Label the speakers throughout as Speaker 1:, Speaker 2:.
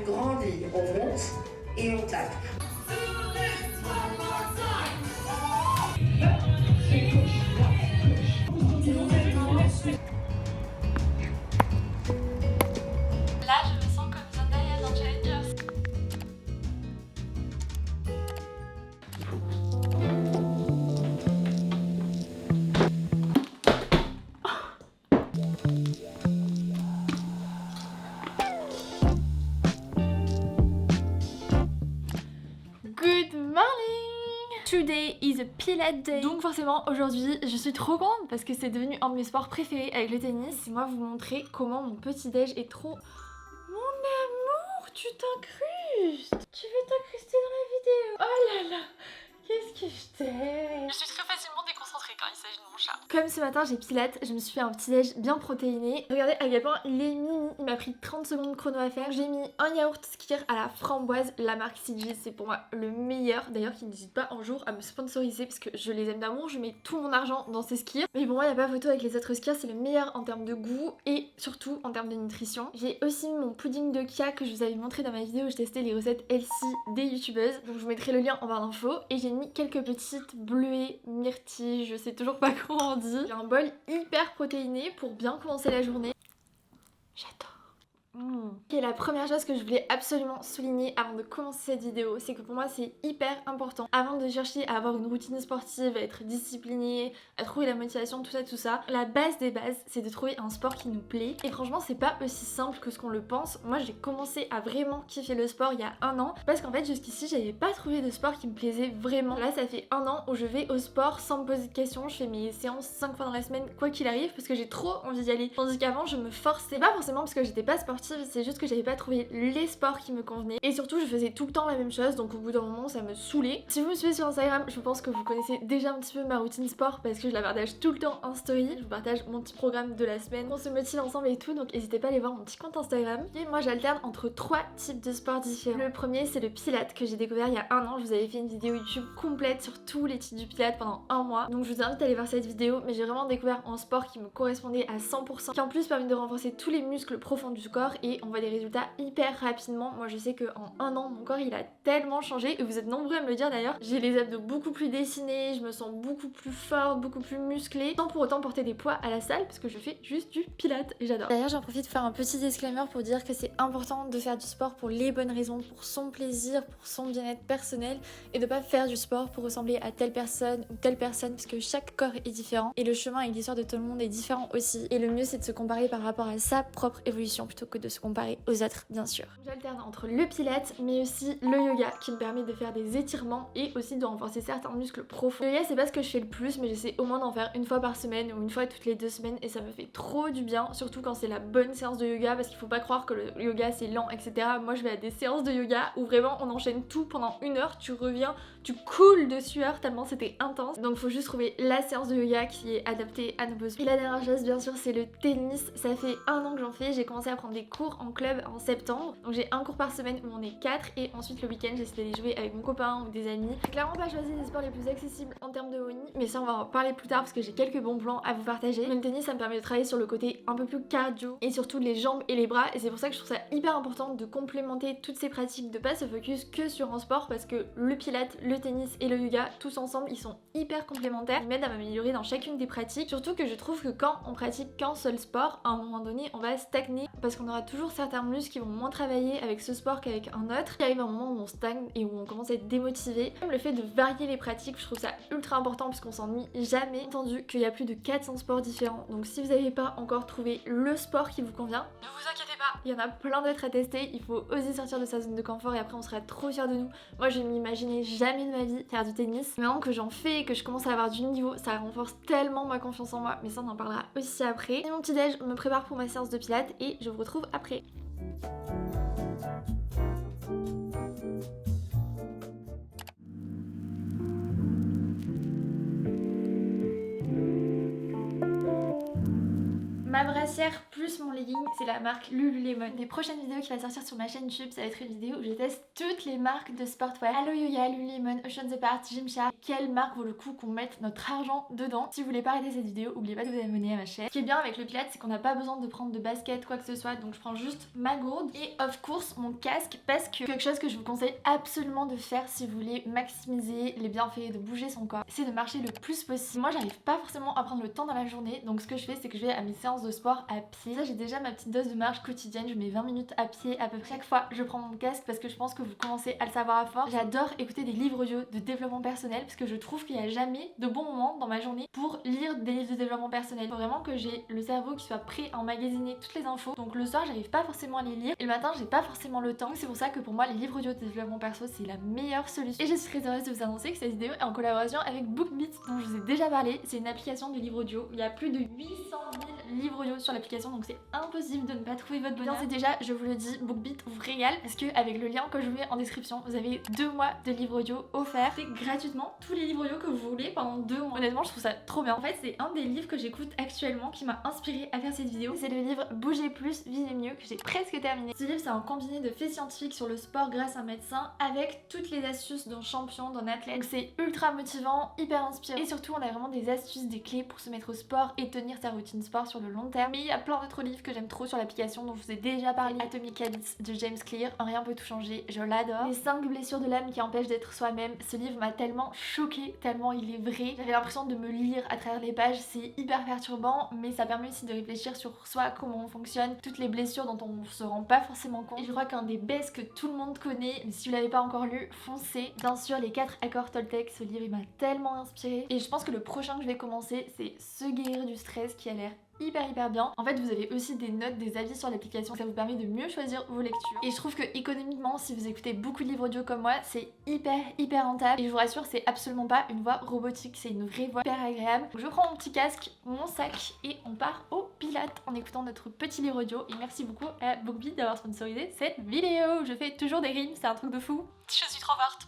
Speaker 1: grande ligne. On monte et on tape.
Speaker 2: Là, je me sens comme Zendaya dans Challengers. Good morning! Today is a Pilates day. Donc forcément aujourd'hui je suis trop contente parce que c'est devenu un de mes sports préférés avec le tennis. Et moi vous montrer comment mon petit déj est trop... Mon amour, tu t'incrustes! Tu veux t'incruster dans la vidéo? Oh là là! Qu'est-ce que je t'aime! Je suis très facilement déconcentrée quand il s'agit de mon chat. Comme ce matin j'ai pilates, je me suis fait un petit déj bien protéiné. Regardez à quel point il est mini, il m'a pris 30 secondes chrono à faire. J'ai mis un yaourt Skir à la framboise, la marque CG, c'est pour moi le meilleur. D'ailleurs qui n'hésite pas un jour à me sponsoriser parce que je les aime d'amour, je mets tout mon argent dans ces Skir. Mais pour moi il n'y a pas photo avec les autres Skir, c'est le meilleur en termes de goût et surtout en termes de nutrition. J'ai aussi mis mon pudding de Kia que je vous avais montré dans ma vidéo où je testais les recettes healthy des youtubeuses. Donc je vous mettrai le lien en barre d'infos. Et j'ai mis quelques petites bleuées, myrtilles, je sais toujours pas comment on dit. J'ai un bol hyper protéiné pour bien commencer la journée. J'adore. Et la première chose que je voulais absolument souligner avant de commencer cette vidéo, c'est que pour moi c'est hyper important. Avant de chercher à avoir une routine sportive, à être disciplinée, à trouver la motivation, tout ça, la base des bases, c'est de trouver un sport qui nous plaît. Et franchement c'est pas aussi simple que ce qu'on le pense. Moi j'ai commencé à vraiment kiffer le sport il y a un an, parce qu'en fait jusqu'ici j'avais pas trouvé de sport qui me plaisait vraiment. Là ça fait un an où je vais au sport sans me poser de questions, je fais mes séances 5 fois dans la semaine quoi qu'il arrive, parce que j'ai trop envie d'y aller. Tandis qu'avant je me forçais, pas forcément parce que j'étais pas sportive, c'est juste que j'avais pas trouvé les sports qui me convenaient et surtout je faisais tout le temps la même chose, donc au bout d'un moment ça me saoulait. Si vous me suivez sur Instagram, je pense que vous connaissez déjà un petit peu ma routine sport parce que je la partage tout le temps en story. Je vous partage mon petit programme de la semaine, on se motive ensemble et tout, donc n'hésitez pas à aller voir mon petit compte Instagram. Et moi j'alterne entre 3 types de sports différents. Le premier c'est le Pilates que j'ai découvert il y a un an. Je vous avais fait une vidéo YouTube complète sur tous les types du Pilates pendant un mois, donc je vous invite à aller voir cette vidéo. Mais j'ai vraiment découvert un sport qui me correspondait à 100%, qui en plus permet de renforcer tous les muscles profonds du corps et on voit des résultats hyper rapidement. Moi je sais qu'en un an mon corps il a tellement changé et vous êtes nombreux à me le dire d'ailleurs. J'ai les abdos beaucoup plus dessinés, je me sens beaucoup plus forte, beaucoup plus musclée, sans pour autant porter des poids à la salle parce que je fais juste du pilates et j'adore. D'ailleurs j'en profite pour faire un petit disclaimer pour dire que c'est important de faire du sport pour les bonnes raisons, pour son plaisir, pour son bien-être personnel et de pas faire du sport pour ressembler à telle personne ou telle personne parce que chaque corps est différent et le chemin et l'histoire de tout le monde est différent aussi et le mieux c'est de se comparer par rapport à sa propre évolution plutôt que de se comparer aux autres bien sûr. J'alterne entre le pilates mais aussi le yoga qui me permet de faire des étirements et aussi de renforcer certains muscles profonds. Le yoga c'est pas ce que je fais le plus mais j'essaie au moins d'en faire une fois par semaine ou une fois toutes les 2 semaines et ça me fait trop du bien, surtout quand c'est la bonne séance de yoga parce qu'il faut pas croire que le yoga c'est lent etc. Moi je vais à des séances de yoga où vraiment on enchaîne tout pendant 1 heure, tu reviens, tu coules de sueur tellement c'était intense, donc faut juste trouver la séance de yoga qui est adaptée à nos besoins. Et la dernière chose bien sûr c'est le tennis, ça fait un an que j'en fais, j'ai commencé à prendre des cours en club en septembre, donc j'ai un cours par semaine où on est 4 et ensuite le week-end j'essaie d'aller jouer avec mon copain ou des amis. J'ai clairement pas choisi les sports les plus accessibles en termes de haut niveau, mais ça on va en parler plus tard parce que j'ai quelques bons plans à vous partager. Mais le tennis ça me permet de travailler sur le côté un peu plus cardio et surtout les jambes et les bras et c'est pour ça que je trouve ça hyper important de complémenter toutes ces pratiques, de pas se focus que sur un sport parce que le pilates, le tennis et le yoga tous ensemble ils sont hyper complémentaires, ils m'aident à m'améliorer dans chacune des pratiques, surtout que je trouve que quand on pratique qu'un seul sport à un moment donné on va stagner parce qu'on aura toujours certains muscles qui vont moins travailler avec ce sport qu'avec un autre. Il arrive un moment où on stagne et où on commence à être démotivé. Même le fait de varier les pratiques, je trouve ça ultra important parce qu'on s'ennuie jamais. Entendu qu'il y a plus de 400 sports différents, donc si vous n'avez pas encore trouvé le sport qui vous convient, ne vous inquiétez pas, il y en a plein d'autres à tester. Il faut oser sortir de sa zone de confort et après on sera trop fiers de nous. Moi je m'imaginais jamais de ma vie faire du tennis. Maintenant que j'en fais et que je commence à avoir du niveau, ça renforce tellement ma confiance en moi, mais ça on en parlera aussi après. Et mon petit déj me prépare pour ma séance de pilates et je vous retrouve après. Ma brassière plus mon legging, c'est la marque Lululemon. Les prochaines vidéos qui vont sortir sur ma chaîne YouTube, ça va être une vidéo où je teste toutes les marques de sportwear. Alo Yoga, Lululemon, Ocean Apart, Gymshark. Quelle marque vaut le coup qu'on mette notre argent dedans? Si vous voulez pas arrêter cette vidéo, n'oubliez pas de vous abonner à ma chaîne. Ce qui est bien avec le Pilates, c'est qu'on n'a pas besoin de prendre de basket, quoi que ce soit. Donc je prends juste ma gourde et of course mon casque, parce que quelque chose que je vous conseille absolument de faire si vous voulez maximiser les bienfaits de bouger son corps, c'est de marcher le plus possible. Moi j'arrive pas forcément à prendre le temps dans la journée, donc ce que je fais c'est que je vais à mes séances de sport à pied. Ça j'ai déjà ma petite dose de marche quotidienne, je mets 20 minutes à pied à peu près. Chaque fois je prends mon casque parce que je pense que vous commencez à le savoir à force. J'adore écouter des livres audio de développement personnel parce que je trouve qu'il n'y a jamais de bon moment dans ma journée pour lire des livres de développement personnel. Il faut vraiment que j'ai le cerveau qui soit prêt à emmagasiner toutes les infos. Donc le soir j'arrive pas forcément à les lire et le matin j'ai pas forcément le temps. C'est pour ça que pour moi les livres audio de développement perso c'est la meilleure solution. Et je suis très heureuse de vous annoncer que cette vidéo est en collaboration avec BookBeat dont je vous ai déjà parlé. C'est une application de livres audio. Il y a plus de 800 000 livres audio sur l'application, donc c'est impossible de ne pas trouver votre bonheur. C'est déjà, je vous le dis, BookBeat vous régale parce que avec le lien que je vous mets en description, vous avez 2 mois de livres audio offerts. C'est gratuitement tous les livres audio que vous voulez pendant 2 mois. Honnêtement, je trouve ça trop bien. En fait, c'est un des livres que j'écoute actuellement qui m'a inspiré à faire cette vidéo. C'est le livre Bougez plus, vivez mieux que j'ai presque terminé. Ce livre, c'est un combiné de faits scientifiques sur le sport grâce à un médecin avec toutes les astuces d'un champion, d'un athlète. Donc c'est ultra motivant, hyper inspirant et surtout on a vraiment des astuces, des clés pour se mettre au sport et tenir sa routine sport sur le long terme. Mais il y a plein d'autres livres que j'aime trop sur l'application dont je vous ai déjà parlé. Atomic Habits de James Clear, Un rien peut tout changer, je l'adore. Les 5 blessures de l'âme qui empêchent d'être soi-même, ce livre m'a tellement choquée, tellement il est vrai. J'avais l'impression de me lire à travers les pages, c'est hyper perturbant mais ça permet aussi de réfléchir sur soi, comment on fonctionne, toutes les blessures dont on se rend pas forcément compte. Et je crois qu'un des best que tout le monde connaît, mais si vous l'avez pas encore lu, foncez. Bien sûr les 4 accords Toltec, ce livre il m'a tellement inspiré et je pense que le prochain que je vais commencer c'est Se guérir du stress qui a l'air hyper bien. En fait vous avez aussi des notes, des avis sur l'application, ça vous permet de mieux choisir vos lectures et je trouve que économiquement si vous écoutez beaucoup de livres audio comme moi c'est hyper rentable et je vous rassure c'est absolument pas une voix robotique, c'est une vraie voix hyper agréable. Donc je prends mon petit casque, mon sac et on part au Pilates en écoutant notre petit livre audio et merci beaucoup à BookBeat d'avoir sponsorisé cette vidéo. Je fais toujours des rimes, c'est un truc de fou. Je suis trop forte.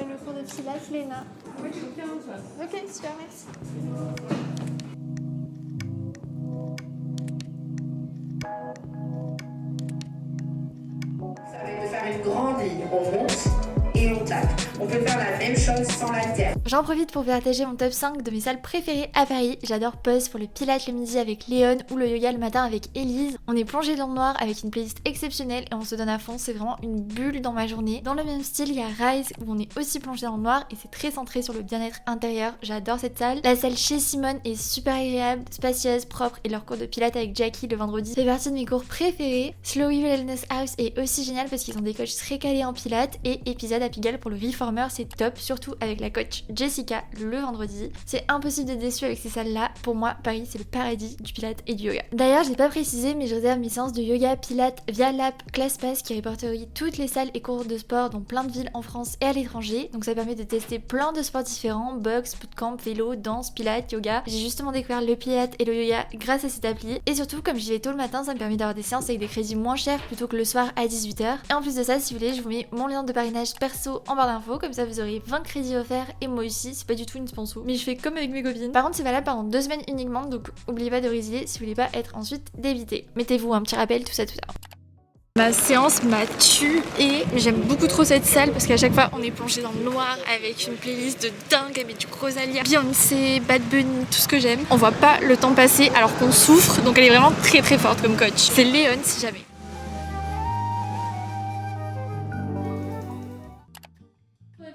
Speaker 2: Le cours de Pilates, Léna.
Speaker 3: Oui, je vais faire un soir.
Speaker 2: Ok, super, merci.
Speaker 1: Ça va être de faire une grande ligne. On monte et on tape. On peut faire la même chose sans l'haltère.
Speaker 2: J'en profite pour partager mon top 5 de mes salles préférées à Paris. J'adore Pause pour le Pilates le midi avec Léon ou le yoga le matin avec Elise. On est plongé dans le noir avec une playlist exceptionnelle et on se donne à fond, c'est vraiment une bulle dans ma journée. Dans le même style, il y a Rise où on est aussi plongé dans le noir et c'est très centré sur le bien-être intérieur. J'adore cette salle. La salle chez Simone est super agréable, spacieuse, propre et leur cours de Pilates avec Jackie le vendredi fait partie de mes cours préférés. Slowy Wellness House est aussi génial parce qu'ils ont des coachs très calés en Pilates et épisode à Pigalle pour le Reformer, c'est top, surtout avec la coach Jessica le vendredi. C'est impossible d'être déçu avec ces salles-là. Pour moi, Paris, c'est le paradis du Pilates et du yoga. D'ailleurs, je l'ai pas précisé, mais je réserve mes séances de yoga Pilates via l'app ClassPass qui répertorie toutes les salles et cours de sport dans plein de villes en France et à l'étranger. Donc ça permet de tester plein de sports différents, boxe, bootcamp, vélo, danse, Pilates, yoga. J'ai justement découvert le Pilates et le yoga grâce à cette appli. Et surtout, comme j'y vais tôt le matin, ça me permet d'avoir des séances avec des crédits moins chers plutôt que le soir à 18h. Et en plus de ça, si vous voulez, je vous mets mon lien de parrainage perso en barre d'infos, comme ça vous aurez 20 crédits offerts et moi aussi, c'est pas du tout une sponsor, mais je fais comme avec mes copines. Par contre, c'est valable pendant 2 semaines uniquement, donc n'oubliez pas de résilier si vous voulez pas être ensuite débité. Mettez-vous un petit rappel, tout ça. Ma séance m'a tuée, mais j'aime beaucoup trop cette salle parce qu'à chaque fois on est plongé dans le noir avec une playlist de dingue avec du Rosalia, Beyoncé, Bad Bunny, tout ce que j'aime. On voit pas le temps passer alors qu'on souffre, donc elle est vraiment très forte comme coach. C'est Léon si jamais.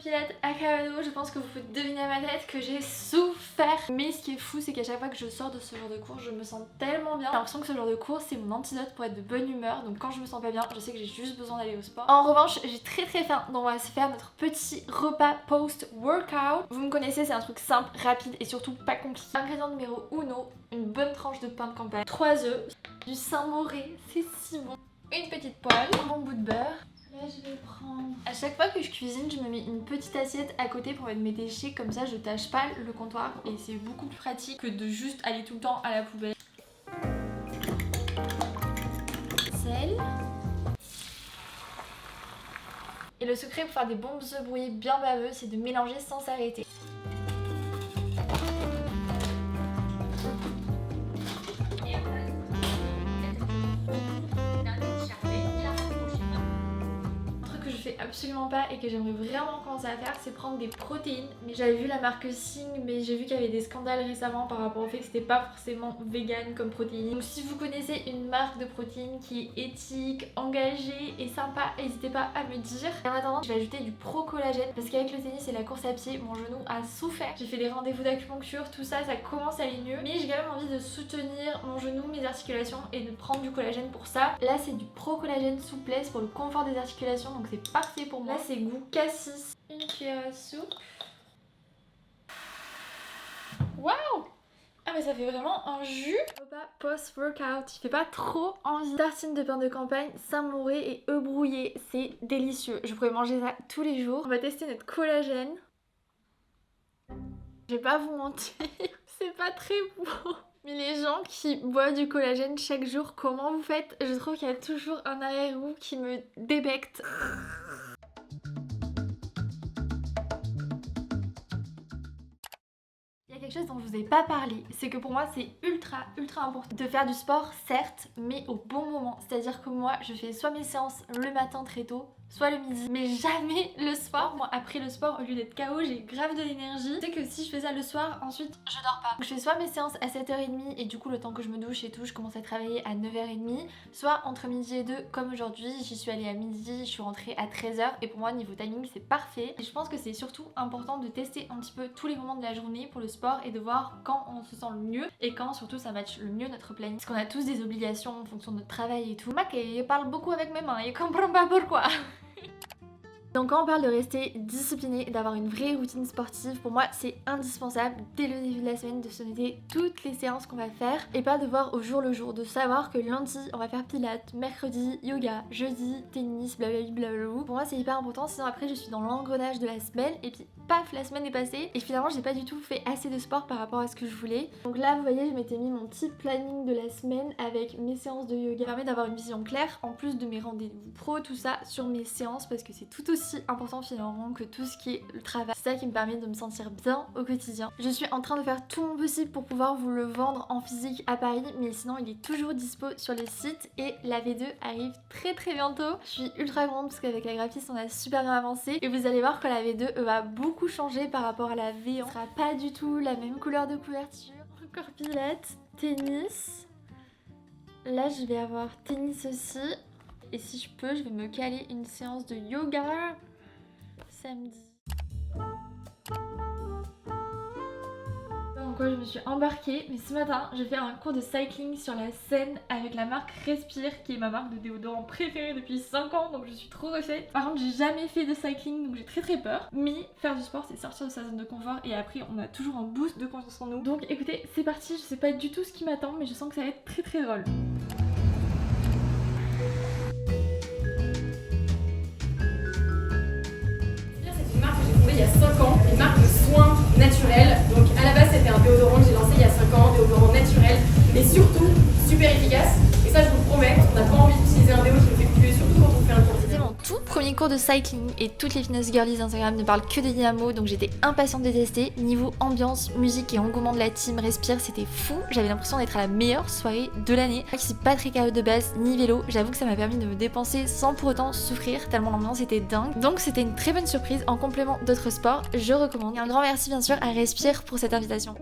Speaker 2: Pilates à Cavado, je pense que vous pouvez deviner à ma tête que j'ai souffert. Mais ce qui est fou, c'est qu'à chaque fois que je sors de ce genre de cours, je me sens tellement bien. J'ai l'impression que ce genre de cours, c'est mon antidote pour être de bonne humeur. Donc quand je me sens pas bien, je sais que j'ai juste besoin d'aller au sport. En revanche, j'ai très faim. Donc on va se faire notre petit repas post-workout. Vous me connaissez, c'est un truc simple, rapide et surtout pas compliqué. Ingrédient numéro 1, une bonne tranche de pain de campagne, 3 œufs, du Saint-Moré, c'est si bon. Une petite poêle, un bon bout de beurre, Là je vais prendre... À chaque fois que je cuisine, je me mets une petite assiette à côté pour mettre mes déchets, comme ça je tâche pas le comptoir et c'est beaucoup plus pratique que de juste aller tout le temps à la poubelle. Sel. Et le secret pour faire des bons œufs brouillés bien baveux, c'est de mélanger sans s'arrêter. Absolument pas et que j'aimerais vraiment commencer à faire, c'est prendre des protéines. Mais j'avais vu la marque Sing, mais j'ai vu qu'il y avait des scandales récemment par rapport au fait que c'était pas forcément vegan comme protéine. Donc si vous connaissez une marque de protéines qui est éthique, engagée et sympa, n'hésitez pas à me dire. Et en attendant, je vais ajouter du pro collagène parce qu'avec le tennis et la course à pied, mon genou a souffert. J'ai fait des rendez-vous d'acupuncture, tout ça, ça commence à aller mieux. Mais j'ai quand même envie de soutenir mon genou, mes articulations et de prendre du collagène pour ça. Là c'est du pro collagène souplesse pour le confort des articulations, donc c'est parfait pour moi. Là c'est goût cassis. Une cuillère à soupe. Waouh! Ah mais ça fait vraiment un jus. Repas post-workout, il fait pas trop envie. Tartine de pain de campagne, Saint-Mauré et œufs brouillés, c'est délicieux. Je pourrais manger ça tous les jours. On va tester notre collagène. Je vais pas vous mentir, c'est pas très bon. Mais les gens qui boivent du collagène chaque jour, comment vous faites? Je trouve qu'il y a toujours un arrière-goût qui me débecte. Il y a quelque chose dont je vous ai pas parlé, c'est que pour moi c'est ultra important de faire du sport certes, mais au bon moment. C'est-à-dire que moi je fais soit mes séances le matin très tôt, soit le midi, mais jamais le soir. Moi après le sport, au lieu d'être KO, j'ai grave de l'énergie. C'est que si je fais ça le soir, ensuite je dors pas. Donc je fais soit mes séances à 7h30 et du coup le temps que je me douche et tout, je commence à travailler à 9h30, soit entre midi et 2 comme aujourd'hui, j'y suis allée à midi, je suis rentrée à 13h et pour moi niveau timing c'est parfait. Et je pense que c'est surtout important de tester un petit peu tous les moments de la journée pour le sport et de voir quand on se sent le mieux et quand surtout ça matche le mieux notre planning. Parce qu'on a tous des obligations en fonction de notre travail et tout. Mac, il parle beaucoup avec mes mains, il comprend pas pourquoi. Donc quand on parle de rester discipliné et d'avoir une vraie routine sportive, pour moi c'est indispensable dès le début de la semaine de se noter toutes les séances qu'on va faire et pas de voir au jour le jour, de savoir que lundi on va faire pilates, mercredi yoga, jeudi tennis, blablabla. Pour moi c'est hyper important, sinon après je suis dans l'engrenage de la semaine et puis paf, la semaine est passée et finalement j'ai pas du tout fait assez de sport par rapport à ce que je voulais. Donc là vous voyez, je m'étais mis mon petit planning de la semaine avec mes séances de yoga. Ça permet d'avoir une vision claire en plus de mes rendez-vous pro, tout ça sur mes séances parce que c'est tout aussi important finalement que tout ce qui est le travail. C'est ça qui me permet de me sentir bien au quotidien. Je suis en train de faire tout mon possible pour pouvoir vous le vendre en physique à Paris, mais sinon il est toujours dispo sur le site et la V2 arrive très bientôt. Je suis ultra contente parce qu'avec la graphiste on a super bien avancé et vous allez voir que la V2 va beaucoup changer par rapport à la V1. Ce sera pas du tout la même couleur de couverture. Encore pilates, tennis. Là je vais avoir tennis aussi. Et si je peux, je vais me caler une séance de yoga samedi. Dans quoi je me suis embarquée, mais ce matin, je vais faire un cours de cycling sur la Seine avec la marque Respire, qui est ma marque de déodorant préférée depuis 5 ans, donc je suis trop refaite. Par contre, j'ai jamais fait de cycling, donc j'ai très peur. Mais faire du sport, c'est sortir de sa zone de confort et après, on a toujours un boost de confiance en nous. Donc écoutez, c'est parti, je sais pas du tout ce qui m'attend, mais je sens que ça va être très drôle.
Speaker 3: Il y a 5 ans, une marque de soins naturels. Donc à la base c'était un déodorant que j'ai lancé il y a 5 ans, déodorant naturel et surtout super efficace. Et ça je vous le promets, on n'a pas envie d'utiliser un déo qui me fait puer, surtout quand on fait un cours.
Speaker 2: C'était mon tout premier cours de cycling et toutes les fitness girlies Instagram ne parlent que de dynamo, donc j'étais impatiente de tester. Niveau ambiance, musique et engouement de la team Respire, c'était fou. J'avais l'impression d'être à la meilleure soirée de l'année. Je suis pas très KO de base ni vélo, j'avoue que ça m'a permis de me dépenser sans pour autant souffrir tellement l'ambiance était dingue. Donc c'était une très bonne surprise en complément d'autres sports, je recommande. Et un grand merci bien sûr à Respire pour cette invitation.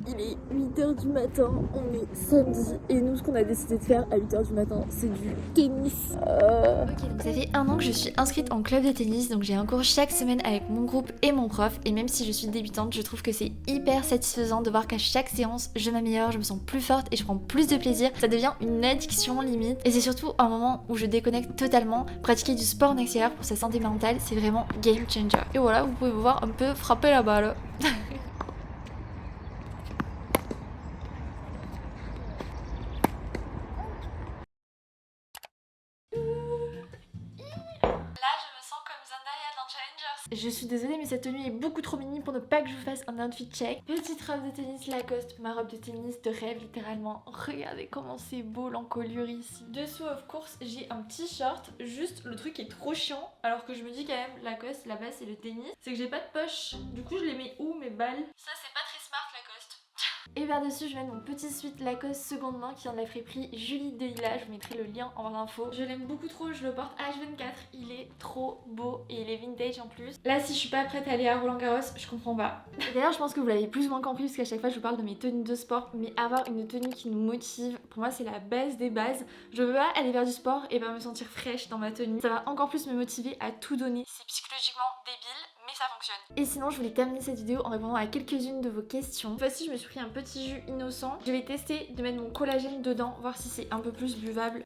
Speaker 2: Il est 8h du matin, on est samedi et nous ce qu'on a décidé de faire à 8h du matin c'est du tennis. Ok, donc ça fait 1 an que je suis inscrite en club de tennis, donc j'ai un cours chaque semaine avec mon groupe et mon prof et même si je suis débutante je trouve que c'est hyper satisfaisant de voir qu'à chaque séance je m'améliore, je me sens plus forte et je prends plus de plaisir. Ça devient une addiction limite et c'est surtout un moment où je déconnecte totalement. Pratiquer du sport en extérieur pour sa santé mentale c'est vraiment game changer. Et voilà, vous pouvez me voir un peu frapper la balle. Là Je suis désolée mais cette tenue est beaucoup trop mini pour ne pas que je vous fasse un outfit check. Petite robe de tennis Lacoste, ma robe de tennis de rêve littéralement. Regardez comment c'est beau l'encolure ici. Dessous of course j'ai un t-shirt, juste le truc est trop chiant alors que je me dis quand même Lacoste là-bas c'est le tennis. C'est que j'ai pas de poche, du coup je les mets où mes balles? Ça c'est pas très smart Lacoste. Et par-dessus, je mets mon petit sweat Lacoste seconde main qui vient de la friperie Julie Delila. Je vous mettrai le lien en barre d'infos. Je l'aime beaucoup trop, je le porte H24. Il est trop beau et il est vintage en plus. Là, si je suis pas prête à aller à Roland-Garros, je comprends pas. D'ailleurs, je pense que vous l'avez plus ou moins compris parce qu'à chaque fois, je vous parle de mes tenues de sport. Mais avoir une tenue qui nous motive, pour moi, c'est la base des bases. Je veux pas aller vers du sport et pas me sentir fraîche dans ma tenue. Ça va encore plus me motiver à tout donner. C'est psychologiquement débile, mais ça fonctionne. Et sinon, je voulais terminer cette vidéo en répondant à quelques-unes de vos questions. Cette fois-ci, je me suis pris un petit jus innocent. Je vais tester de mettre mon collagène dedans, voir si c'est un peu plus buvable.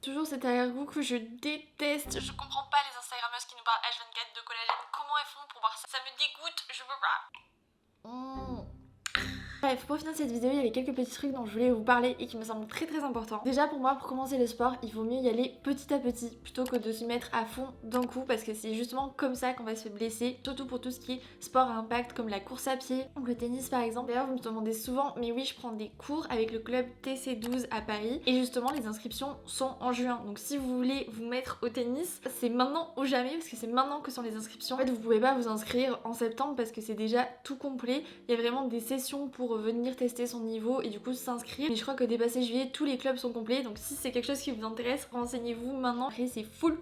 Speaker 2: Toujours cet arrière-goût que je déteste. Je comprends pas les Instagrammeuses qui nous parlent H24 de collagène. Comment elles font pour voir ça? Ça me dégoûte, je peux pas. Bref, pour finir cette vidéo, il y avait quelques petits trucs dont je voulais vous parler et qui me semblent très importants. Déjà pour moi, pour commencer le sport, il vaut mieux y aller petit à petit plutôt que de se mettre à fond d'un coup parce que c'est justement comme ça qu'on va se blesser, surtout pour tout ce qui est sport à impact comme la course à pied ou le tennis par exemple. D'ailleurs vous me demandez souvent, mais oui je prends des cours avec le club TC12 à Paris et justement les inscriptions sont en juin. Donc si vous voulez vous mettre au tennis, c'est maintenant ou jamais parce que c'est maintenant que sont les inscriptions. En fait vous pouvez pas vous inscrire en septembre parce que c'est déjà tout complet. Il y a vraiment des sessions pour venir tester son niveau et du coup s'inscrire. Mais je crois que dépassé juillet, tous les clubs sont complets. Donc si c'est quelque chose qui vous intéresse, renseignez-vous maintenant. Après c'est full.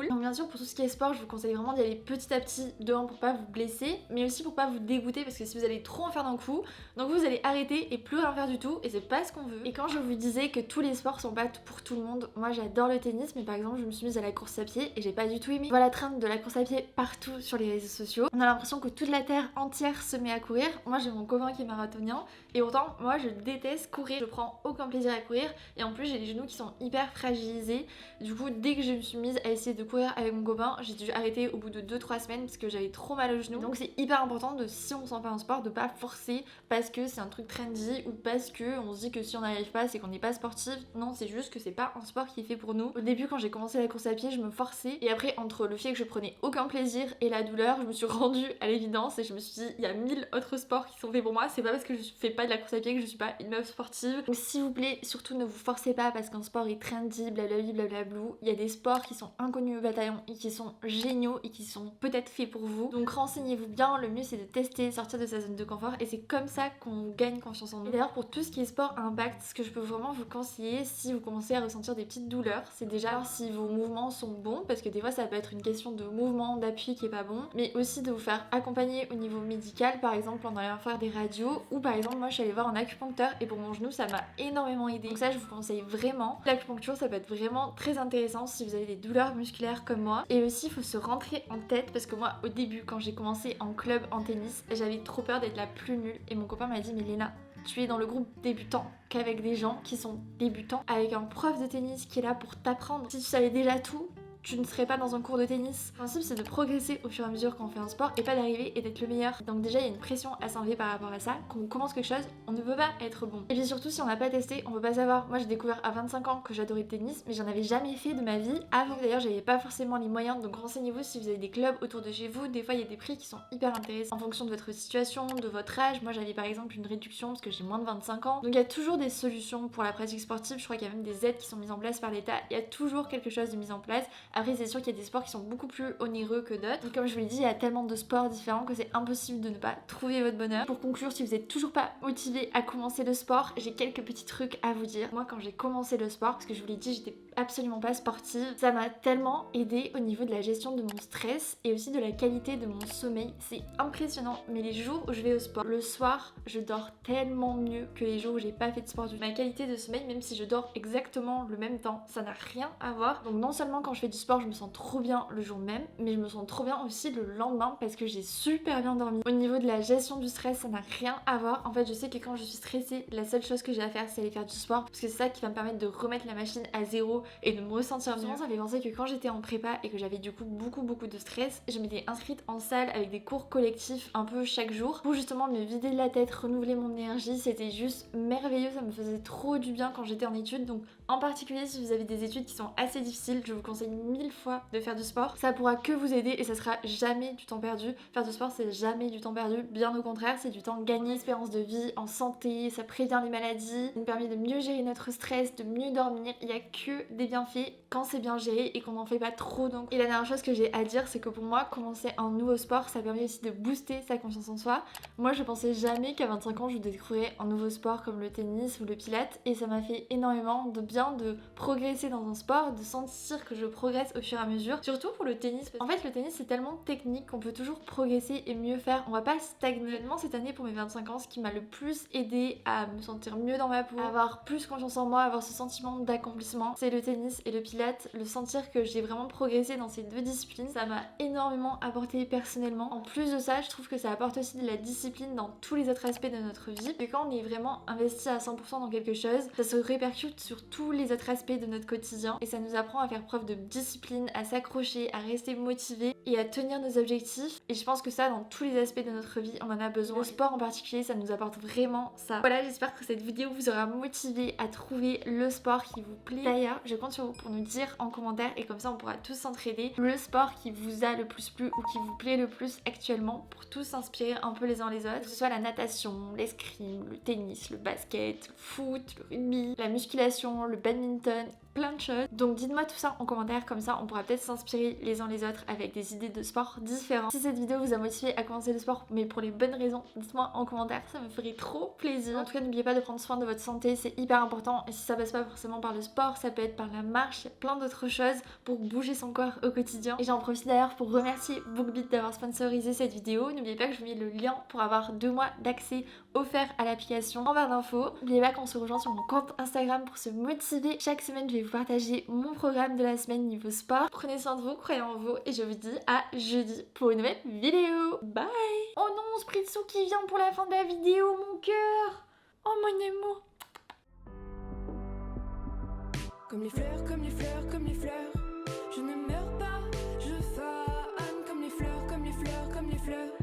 Speaker 2: Donc bien sûr pour tout ce qui est sport, je vous conseille vraiment d'y aller petit à petit de 1 pour pas vous blesser, mais aussi pour pas vous dégoûter parce que si vous allez trop en faire d'un coup, donc vous allez arrêter et plus rien faire du tout et c'est pas ce qu'on veut. Et quand je vous disais que tous les sports sont pas pour tout le monde, moi j'adore le tennis mais par exemple je me suis mise à la course à pied et j'ai pas du tout aimé. Voilà la trend de la course à pied partout sur les réseaux sociaux. On a l'impression que toute la terre entière se met à courir. Moi j'ai mon copain qui est marathonien et autant moi je déteste courir, je prends aucun plaisir à courir et en plus j'ai les genoux qui sont hyper fragilisés. Du coup dès que je me suis mise à essayer de courir avec mon copain, j'ai dû arrêter au bout de 2-3 semaines parce que j'avais trop mal aux genoux. Donc c'est hyper important de, si on s'en fait un sport, de pas forcer parce que c'est un truc trendy ou parce que on se dit que si on n'y arrive pas c'est qu'on n'est pas sportif. Non, c'est juste que c'est pas un sport qui est fait pour nous. Au début quand j'ai commencé la course à pied, je me forçais et après entre le fait que je prenais aucun plaisir et la douleur, je me suis rendue à l'évidence et je me suis dit il y a 1000 autres sports qui sont faits pour moi. C'est pas parce que je fais pas de la course à pied que je suis pas une meuf sportive. Donc s'il vous plaît, surtout ne vous forcez pas parce qu'un sport est trendy, blablablou. Il y a des sports qui sont inconnus au bataillon et qui sont géniaux et qui sont peut-être faits pour vous. Donc renseignez-vous bien, le mieux c'est de tester, sortir de sa zone de confort et c'est comme ça qu'on gagne confiance en nous. Et d'ailleurs pour tout ce qui est sport à impact, ce que je peux vraiment vous conseiller si vous commencez à ressentir des petites douleurs, c'est déjà voir si vos mouvements sont bons parce que des fois ça peut être une question de mouvement, d'appui qui est pas bon, mais aussi de vous faire accompagner au niveau médical, par exemple en allant faire des radios ou par exemple moi je suis allée voir un acupuncteur et pour mon genou ça m'a énormément aidé. Donc ça je vous conseille vraiment. L'acupuncture ça peut être vraiment très intéressant si vous avez des douleurs musculaires comme moi. Et aussi il faut se rentrer en tête parce que moi au début quand j'ai commencé en club en tennis, j'avais trop peur d'être la plus nulle et mon copain m'a dit mais Léna, tu es dans le groupe débutant qu'avec des gens qui sont débutants, avec un prof de tennis qui est là pour t'apprendre. Si tu savais déjà tout, tu ne serais pas dans un cours de tennis. Le principe c'est de progresser au fur et à mesure qu'on fait un sport et pas d'arriver et d'être le meilleur. Donc déjà il y a une pression à s'enlever par rapport à ça. Quand on commence quelque chose, on ne veut pas être bon. Et puis surtout si on n'a pas testé, on peut pas savoir. Moi j'ai découvert à 25 ans que j'adorais le tennis, mais j'en avais jamais fait de ma vie avant. D'ailleurs j'avais pas forcément les moyens, donc renseignez-vous si vous avez des clubs autour de chez vous. Des fois il y a des prix qui sont hyper intéressants en fonction de votre situation, de votre âge. Moi j'avais par exemple une réduction parce que j'ai moins de 25 ans. Donc il y a toujours des solutions pour la pratique sportive. Je crois qu'il y a même des aides qui sont mises en place par l'État. Il y a toujours quelque chose de mis en place. Après c'est sûr qu'il y a des sports qui sont beaucoup plus onéreux que d'autres. Et comme je vous l'ai dit, il y a tellement de sports différents que c'est impossible de ne pas trouver votre bonheur. Pour conclure, si vous êtes toujours pas motivé à commencer le sport, j'ai quelques petits trucs à vous dire. Moi quand j'ai commencé le sport, parce que je vous l'ai dit, j'étais absolument pas sportive, ça m'a tellement aidé au niveau de la gestion de mon stress et aussi de la qualité de mon sommeil. C'est impressionnant, mais les jours où je vais au sport, le soir, je dors tellement mieux que les jours où j'ai pas fait de sport. Ma qualité de sommeil, même si je dors exactement le même temps, ça n'a rien à voir. Donc non seulement quand je fais du sport, je me sens trop bien le jour même, mais je me sens trop bien aussi le lendemain parce que j'ai super bien dormi. Au niveau de la gestion du stress, ça n'a rien à voir. En fait, je sais que quand je suis stressée, la seule chose que j'ai à faire, c'est aller faire du sport parce que c'est ça qui va me permettre de remettre la machine à zéro et de me ressentir mieux. Ça fait penser que quand j'étais en prépa et que j'avais du coup beaucoup de stress, je m'étais inscrite en salle avec des cours collectifs un peu chaque jour pour justement me vider la tête, renouveler mon énergie. C'était juste merveilleux, ça me faisait trop du bien quand j'étais en études. Donc en particulier si vous avez des études qui sont assez difficiles, je vous conseille 1000 fois de faire du sport. Ça pourra que vous aider et ça sera jamais du temps perdu. Faire du sport, c'est jamais du temps perdu, bien au contraire, c'est du temps gagné, espérance de vie, en santé, ça prévient les maladies, ça nous permet de mieux gérer notre stress, de mieux dormir. Il y a que des bienfaits quand c'est bien géré et qu'on n'en fait pas trop. Donc, et la dernière chose que j'ai à dire, c'est que pour moi, commencer un nouveau sport, ça permet aussi de booster sa confiance en soi. Moi, je pensais jamais qu'à 25 ans, je découvrirais un nouveau sport comme le tennis ou le pilates, et ça m'a fait énormément de bien de progresser dans un sport, de sentir que je progresse au fur et à mesure. Surtout pour le tennis. En fait, le tennis, c'est tellement technique qu'on peut toujours progresser et mieux faire. On va pas stagner. Cette année, pour mes 25 ans, ce qui m'a le plus aidé à me sentir mieux dans ma peau, à avoir plus confiance en moi, à avoir ce sentiment d'accomplissement, c'est le tennis et le pilates. Le sentir que j'ai vraiment progressé dans ces deux disciplines, ça m'a énormément apporté personnellement. En plus de ça, je trouve que ça apporte aussi de la discipline dans tous les autres aspects de notre vie. Et quand on est vraiment investi à 100% dans quelque chose, ça se répercute sur tous les autres aspects de notre quotidien et ça nous apprend à faire preuve de discipline, à s'accrocher, à rester motivé et à tenir nos objectifs. Et je pense que ça, dans tous les aspects de notre vie, on en a besoin. Le sport en particulier, ça nous apporte vraiment ça. Voilà, j'espère que cette vidéo vous aura motivé à trouver le sport qui vous plaît. D'ailleurs, je compte sur vous pour nous dire en commentaire et comme ça on pourra tous s'entraider le sport qui vous a le plus plu ou qui vous plaît le plus actuellement pour tous s'inspirer un peu les uns les autres. Que ce soit la natation, l'escrime, le tennis, le basket, le foot, le rugby, la musculation, le badminton, plein de choses. Donc dites-moi tout ça en commentaire, comme ça on pourra peut-être s'inspirer les uns les autres avec des idées de sport différentes. Si cette vidéo vous a motivé à commencer le sport mais pour les bonnes raisons, dites-moi en commentaire, ça me ferait trop plaisir. En tout cas, n'oubliez pas de prendre soin de votre santé, c'est hyper important, et si ça passe pas forcément par le sport, ça peut être par la marche, il y a plein d'autres choses pour bouger son corps au quotidien. Et j'en profite d'ailleurs pour remercier Bookbeat d'avoir sponsorisé cette vidéo. N'oubliez pas que je vous mets le lien pour avoir 2 mois d'accès offert à l'application en barre d'infos. N'oubliez pas qu'on se rejoint sur mon compte Instagram pour se motiver. Chaque semaine, je vais vous partager mon programme de la semaine niveau sport. Prenez soin de vous, croyez en vous, et je vous dis à jeudi pour une nouvelle vidéo. Bye! Oh non, Spritzu qui vient pour la fin de la vidéo, mon cœur! Oh mon amour!
Speaker 4: Comme les fleurs, comme les fleurs, comme les fleurs, je ne meurs pas, je fane comme les fleurs, comme les fleurs, comme les fleurs.